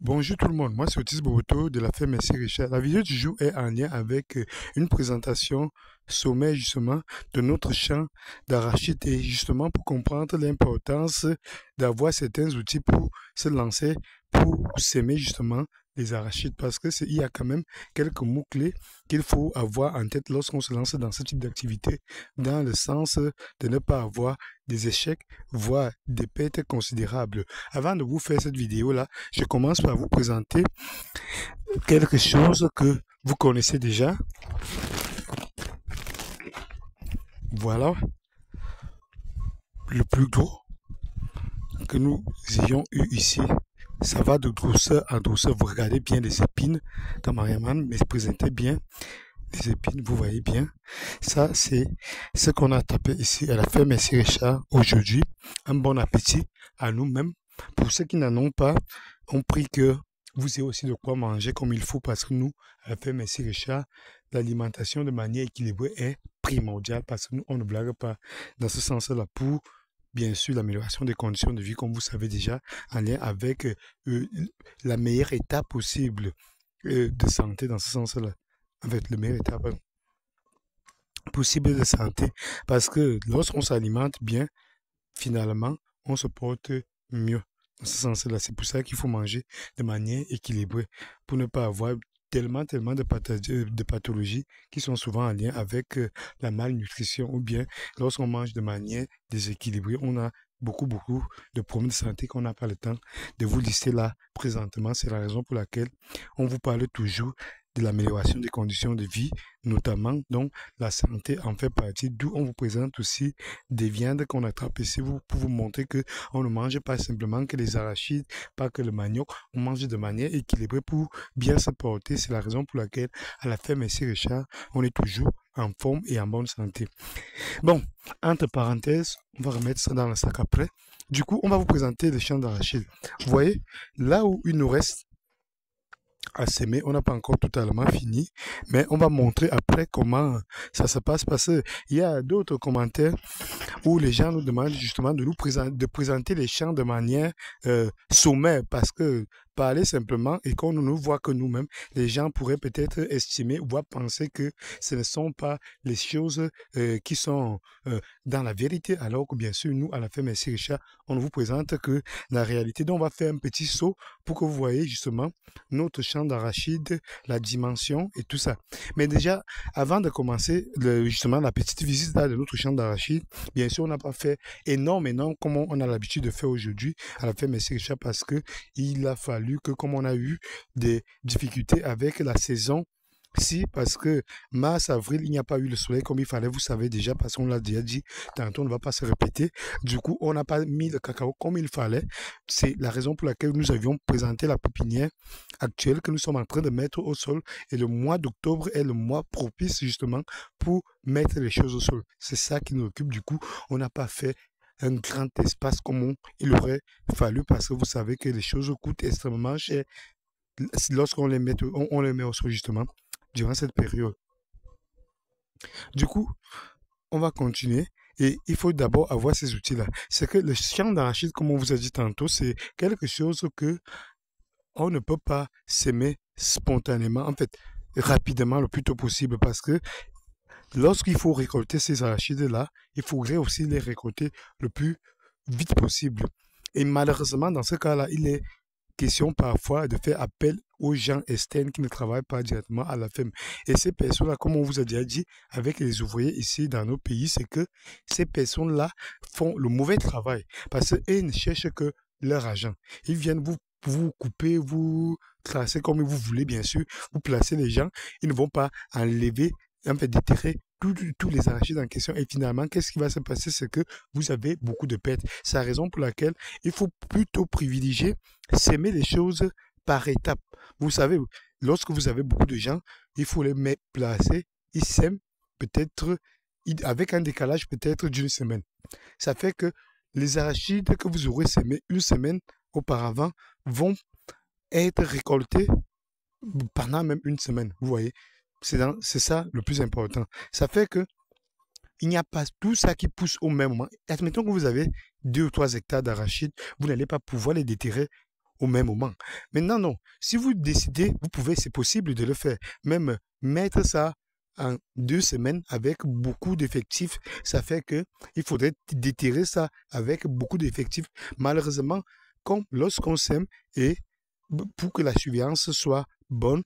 Bonjour tout le monde, moi c'est Otis Boboto de la ferme Messi Richard. La vidéo du jour est en lien avec une présentation sommaire justement de notre champ d'arachide et justement pour comprendre l'importance d'avoir certains outils pour se lancer, pour s'aimer justement les arachides parce que il y a quand même quelques mots-clés qu'il faut avoir en tête lorsqu'on se lance dans ce type d'activité, dans le sens de ne pas avoir des échecs, voire des pertes considérables. Avant de vous faire cette vidéo-là, je commence par vous présenter quelque chose que vous connaissez déjà. Voilà, le plus gros que nous ayons eu ici. Ça va de douceur en douceur. Vous regardez bien les épines. Dans Mariaman me présentait bien les épines, vous voyez bien. Ça, c'est ce qu'on a tapé ici à la ferme Messi Richard aujourd'hui. Un bon appétit à nous-mêmes. Pour ceux qui n'en ont pas, on prie que vous ayez aussi de quoi manger comme il faut parce que nous, à la ferme Messi Richard, l'alimentation de manière équilibrée est primordiale parce que nous, on ne blague pas dans ce sens-là pour bien sûr l'amélioration des conditions de vie, comme vous savez déjà, en lien avec la meilleure étape possible de santé dans ce sens-là. En fait, le meilleur étape possible de santé. Parce que lorsqu'on s'alimente bien, finalement, on se porte mieux. Dans ce sens-là, c'est pour ça qu'il faut manger de manière équilibrée pour ne pas avoir tellement de pathologies qui sont souvent en lien avec la malnutrition ou bien lorsqu'on mange de manière déséquilibrée, on a beaucoup de problèmes de santé qu'on n'a pas le temps de vous lister là présentement. C'est la raison pour laquelle on vous parle toujours de l'amélioration des conditions de vie, notamment donc la santé en fait partie, d'où on vous présente aussi des viandes qu'on attrape ici pour vous montrer que on ne mange pas simplement que les arachides, pas que le manioc, on mange de manière équilibrée pour bien se porter. C'est la raison pour laquelle à la ferme Messi Richard, on est toujours en forme et en bonne santé. Bon, entre parenthèses, on va remettre ça dans le sac après. Du coup, on va vous présenter le champ d'arachide. Vous voyez, là où il nous reste à s'aimer. On n'a pas encore totalement fini, mais on va montrer après comment ça se passe parce qu'il y a d'autres commentaires où les gens nous demandent justement de présenter les champs de manière sommaire parce que parler simplement et qu'on ne nous voit que nous-mêmes, les gens pourraient peut-être estimer ou penser que ce ne sont pas les choses qui sont dans la vérité, alors que bien sûr, nous, à la fin, Merci Richard, on ne vous présente que la réalité. Donc, on va faire un petit saut pour que vous voyez justement notre champ d'arachide, la dimension et tout ça. Mais déjà, avant de commencer justement la petite visite là, de notre champ d'arachide, bien sûr, on n'a pas fait énorme comme on a l'habitude de faire aujourd'hui à la fin Messi Richard parce que il a fallu que, comme on a eu des difficultés avec la saison, si, parce que mars, avril, il n'y a pas eu le soleil comme il fallait, vous savez déjà, parce qu'on l'a déjà dit, tantôt on ne va pas se répéter. Du coup, on n'a pas mis le cacao comme il fallait. C'est la raison pour laquelle nous avions présenté la pépinière actuelle que nous sommes en train de mettre au sol. Et le mois d'octobre est le mois propice justement pour mettre les choses au sol. C'est ça qui nous occupe. Du coup, on n'a pas fait un grand espace comme il aurait fallu parce que vous savez que les choses coûtent extrêmement cher lorsqu'on on les met au sol justement durant cette période. Du coup, on va continuer et il faut d'abord avoir ces outils-là. C'est que le champ d'arachide, comme on vous a dit tantôt, c'est quelque chose que on ne peut pas s'aimer spontanément, en fait, rapidement, le plus tôt possible, parce que lorsqu'il faut récolter ces arachides-là, il faudrait aussi les récolter le plus vite possible. Et malheureusement, dans ce cas-là, il est question parfois de faire appel aux gens externes qui ne travaillent pas directement à la ferme. Et ces personnes-là, comme on vous a déjà dit, avec les ouvriers ici dans nos pays, c'est que ces personnes-là font le mauvais travail parce qu'ils ne cherchent que leur argent. Ils viennent vous couper, vous tracer comme vous voulez, bien sûr, vous placer les gens. Ils ne vont pas enlever, en fait, déterrer tous les arachides en question. Et finalement, qu'est-ce qui va se passer? C'est que vous avez beaucoup de pertes. C'est la raison pour laquelle il faut plutôt privilégier s'aimer les choses par étapes. Vous savez, lorsque vous avez beaucoup de gens, il faut les mettre placer. Ils s'aiment peut-être avec un décalage peut-être d'une semaine. Ça fait que les arachides que vous aurez sémés une semaine auparavant vont être récoltés pendant même une semaine. Vous voyez, c'est ça le plus important. Ça fait que il n'y a pas tout ça qui pousse au même moment. Admettons que vous avez 2 ou 3 hectares d'arachides, vous n'allez pas pouvoir les déterrer au même moment. Maintenant, non. Si vous décidez, vous pouvez, c'est possible de le faire. Même mettre ça en 2 semaines avec beaucoup d'effectifs, ça fait que il faudrait déterrer ça avec beaucoup d'effectifs. Malheureusement, comme lorsqu'on sème et pour que la surveillance soit bonne,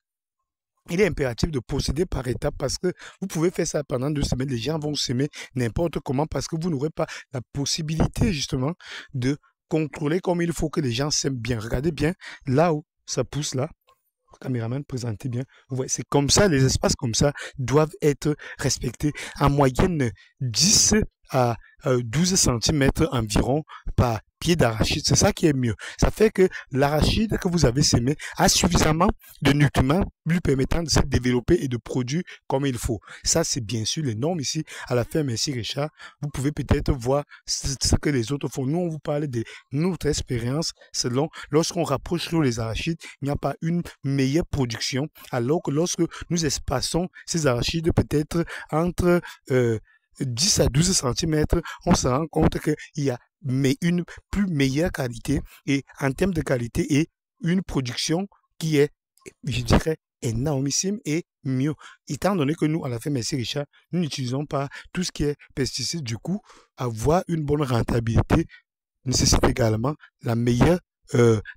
il est impératif de procéder par étapes parce que vous pouvez faire ça pendant 2 semaines. Les gens vont s'aimer n'importe comment parce que vous n'aurez pas la possibilité justement de contrôler comme il faut que les gens s'aiment bien. Regardez bien là où ça pousse là. Caméraman, présentez bien. C'est comme ça, les espaces comme ça doivent être respectés. En moyenne, 10 à 12 centimètres environ par pied d'arachide. C'est ça qui est mieux. Ça fait que l'arachide que vous avez sémé a suffisamment de nutriments lui permettant de se développer et de produire comme il faut. Ça, c'est bien sûr les normes ici à la ferme ici, Richard. Vous pouvez peut-être voir ce que les autres font. Nous, on vous parle de notre expérience selon lorsqu'on rapproche les arachides, il n'y a pas une meilleure production, alors que lorsque nous espaçons ces arachides peut-être entre 10 à 12 centimètres, on se rend compte qu'il y a une plus meilleure qualité et en termes de qualité et une production qui est, je dirais, énormissime et mieux. Étant donné que nous, à la ferme Merci Richard, nous n'utilisons pas tout ce qui est pesticides, du coup, avoir une bonne rentabilité nécessite également la meilleure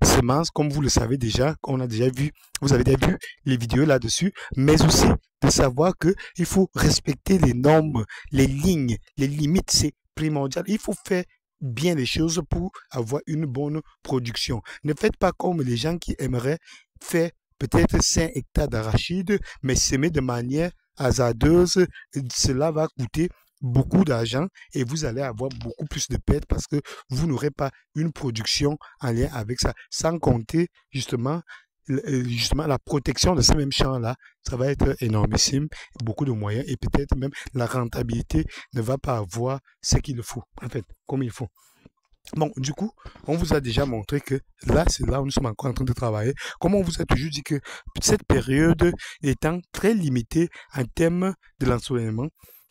semence, comme vous le savez déjà, on a déjà vu, vous avez déjà vu les vidéos là-dessus, mais aussi de savoir que il faut respecter les normes, les lignes, les limites, c'est primordial. Il faut faire bien les choses pour avoir une bonne production. Ne faites pas comme les gens qui aimeraient faire peut-être 5 hectares d'arachides, mais s'aimer de manière hasardeuse. Cela va coûter beaucoup d'argent et vous allez avoir beaucoup plus de pertes parce que vous n'aurez pas une production en lien avec ça. Sans compter justement la protection de ces mêmes champs-là, ça va être énormissime, beaucoup de moyens et peut-être même la rentabilité ne va pas avoir ce qu'il faut, en fait, comme il faut. Bon, du coup, on vous a déjà montré que là, c'est là où nous sommes encore en train de travailler. Comme on vous a toujours dit que cette période étant très limitée en termes de l'ensoleillement,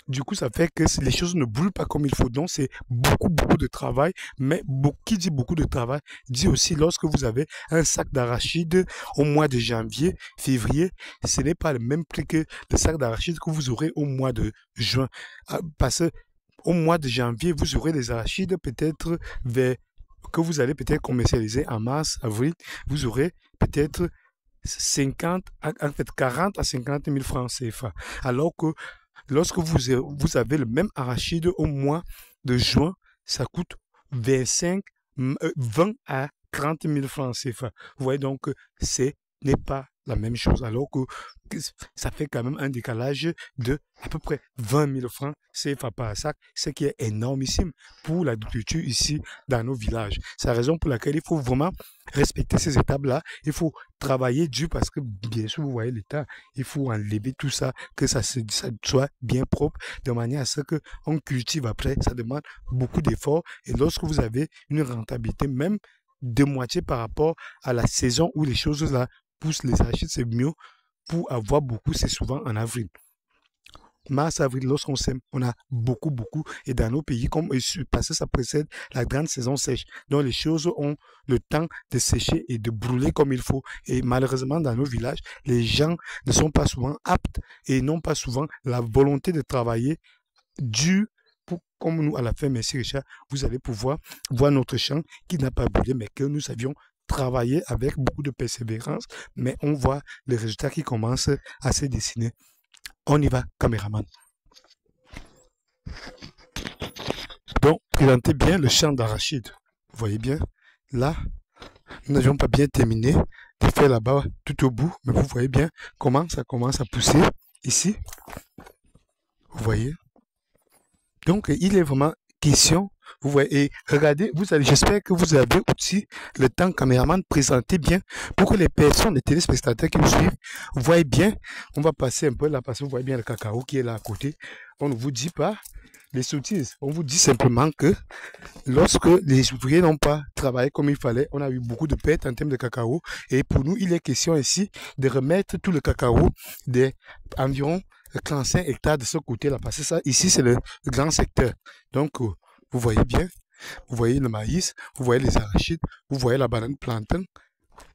du coup, ça fait que les choses ne brûlent pas comme il faut. Donc, c'est beaucoup, beaucoup de travail. Mais qui dit beaucoup de travail, dit aussi lorsque vous avez un sac d'arachide au mois de janvier, février, ce n'est pas le même prix que le sac d'arachide que vous aurez au mois de juin. Parce que au mois de janvier, vous aurez des arachides peut-être que vous allez peut-être commercialiser en mars, avril. Vous aurez peut-être 40 à 50 000 francs CFA. Alors que lorsque vous avez le même arachide au mois de juin, ça coûte 20 à 30 000 francs CFA. Vous voyez donc que ce n'est pas la même chose, alors que ça fait quand même un décalage de à peu près 20 000 francs CFA par sac, ce qui est énormissime pour l'agriculture ici dans nos villages. C'est la raison pour laquelle il faut vraiment respecter ces étapes-là. Il faut travailler dur parce que, bien sûr, vous voyez l'état, il faut enlever tout ça, que ça soit bien propre, de manière à ce qu'on cultive après. Ça demande beaucoup d'efforts et lorsque vous avez une rentabilité, même de moitié par rapport à la saison où les choses là poussent, les arachides, c'est mieux. Pour avoir beaucoup, c'est souvent en avril. Mars, avril, lorsqu'on sème, on a beaucoup, beaucoup. Et dans nos pays, parce que ça précède la grande saison sèche. Donc, les choses ont le temps de sécher et de brûler comme il faut. Et malheureusement, dans nos villages, les gens ne sont pas souvent aptes et n'ont pas souvent la volonté de travailler dur. Comme nous, à la fin, merci Richard, vous allez pouvoir voir notre champ qui n'a pas brûlé, mais que nous avions travaillé avec beaucoup de persévérance, mais on voit les résultats qui commencent à se dessiner. On y va, caméraman. Donc, présentez bien le champ d'arachide. Vous voyez bien, là, nous n'avions pas bien terminé de faire là-bas tout au bout, mais vous voyez bien comment ça commence à pousser ici. Vous voyez. Donc, il est vraiment question, vous voyez, et regardez, j'espère que vous avez aussi le temps, caméraman, de présenter bien pour que les personnes, les téléspectateurs qui nous suivent, voient bien. On va passer un peu là parce que vous voyez bien le cacao qui est là à côté. On ne vous dit pas les sottises. On vous dit simplement que lorsque les ouvriers n'ont pas travaillé comme il fallait, on a eu beaucoup de pertes en termes de cacao. Et pour nous, il est question ici de remettre tout le cacao d'environ 35 hectares de ce côté-là. Parce que ça, ici, c'est le grand secteur. Donc, vous voyez bien, vous voyez le maïs, vous voyez les arachides, vous voyez la banane plantain.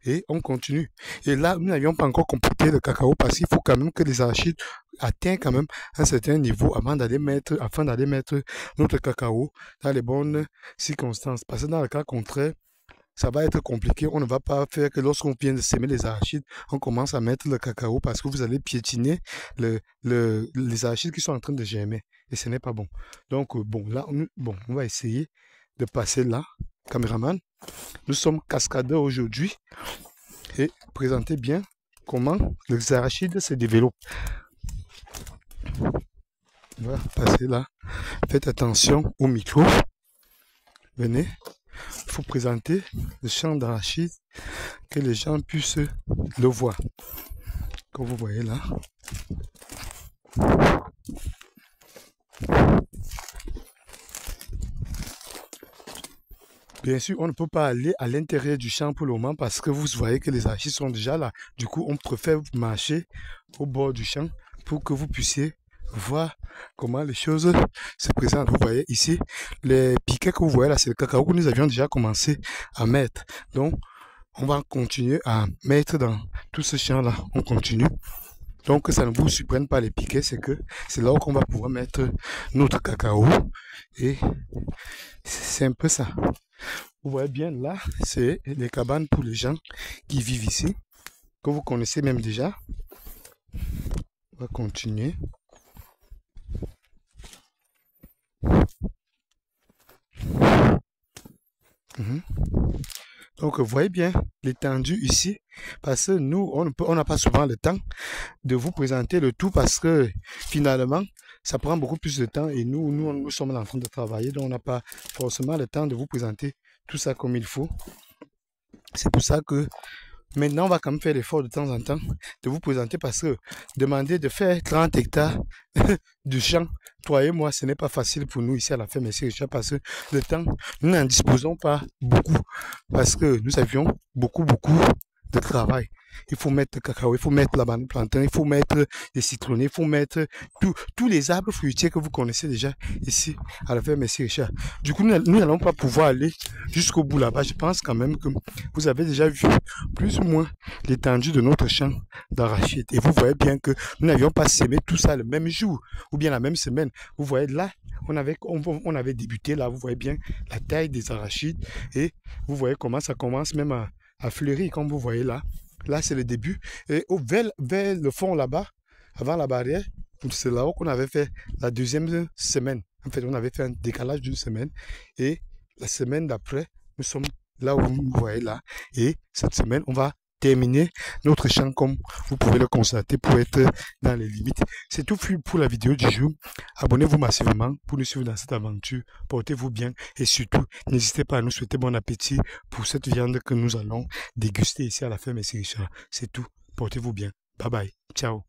Et on continue. Et là, nous n'avions pas encore complété le cacao parce qu'il faut quand même que les arachides atteignent quand même un certain niveau afin d'aller mettre notre cacao dans les bonnes circonstances. Parce que dans le cas contraire, ça va être compliqué. On ne va pas faire que lorsqu'on vient de semer les arachides, on commence à mettre le cacao parce que vous allez piétiner les arachides qui sont en train de germer. Et ce n'est pas bon. Donc, bon, là, on va essayer de passer là. Caméraman, nous sommes cascadeurs aujourd'hui et présenter bien comment les arachides se développent. On va passer là. Faites attention au micro. Venez. Il faut présenter le champ d'arachides que les gens puissent le voir. Comme vous voyez là. Bien sûr, on ne peut pas aller à l'intérieur du champ pour le moment parce que vous voyez que les arachides sont déjà là. Du coup, on préfère marcher au bord du champ pour que vous puissiez voir comment les choses se présentent. Vous voyez ici, les piquets que vous voyez là, c'est le cacao que nous avions déjà commencé à mettre. Donc, on va continuer à mettre dans tout ce champ-là. On continue. Donc, que ça ne vous surprenne pas les piquets, c'est là qu'on va pouvoir mettre notre cacao. Et c'est un peu ça. Vous voyez bien là, c'est les cabanes pour les gens qui vivent ici, que vous connaissez même déjà. On va continuer. Donc, vous voyez bien l'étendue ici, parce que nous, on n'a pas souvent le temps de vous présenter le tout, parce que finalement, ça prend beaucoup plus de temps et nous sommes en train de travailler, donc on n'a pas forcément le temps de vous présenter tout ça comme il faut. C'est pour ça que maintenant, on va quand même faire l'effort de temps en temps de vous présenter parce que demander de faire 30 hectares de champ, toi et moi, ce n'est pas facile pour nous ici à la ferme Messire Richard parce que le temps, nous n'en disposons pas beaucoup parce que nous avions beaucoup de travail. Il faut mettre le cacao, il faut mettre la banane plantain, il faut mettre les citronniers, il faut mettre tous les arbres fruitiers que vous connaissez déjà ici à la ferme Messire Richard. Du coup, nous n'allons pas pouvoir aller jusqu'au bout là-bas. Je pense quand même que vous avez déjà vu plus ou moins l'étendue de notre champ d'arachides. Et vous voyez bien que nous n'avions pas semé tout ça le même jour ou bien la même semaine. Vous voyez là, on avait débuté là, vous voyez bien la taille des arachides et vous voyez comment ça commence même à fleurir comme vous voyez là. Là, c'est le début. Et vers le fond là-bas, avant la barrière, c'est là-haut qu'on avait fait la deuxième semaine. En fait, on avait fait un décalage d'une semaine. Et la semaine d'après, nous sommes là où vous voyez là. Et cette semaine, on va terminer notre champ comme vous pouvez le constater pour être dans les limites. C'est tout pour la vidéo du jour. Abonnez-vous massivement pour nous suivre dans cette aventure. Portez-vous bien et surtout, n'hésitez pas à nous souhaiter bon appétit pour cette viande que nous allons déguster ici à la ferme Messire Richard. C'est tout. Portez-vous bien. Bye bye. Ciao.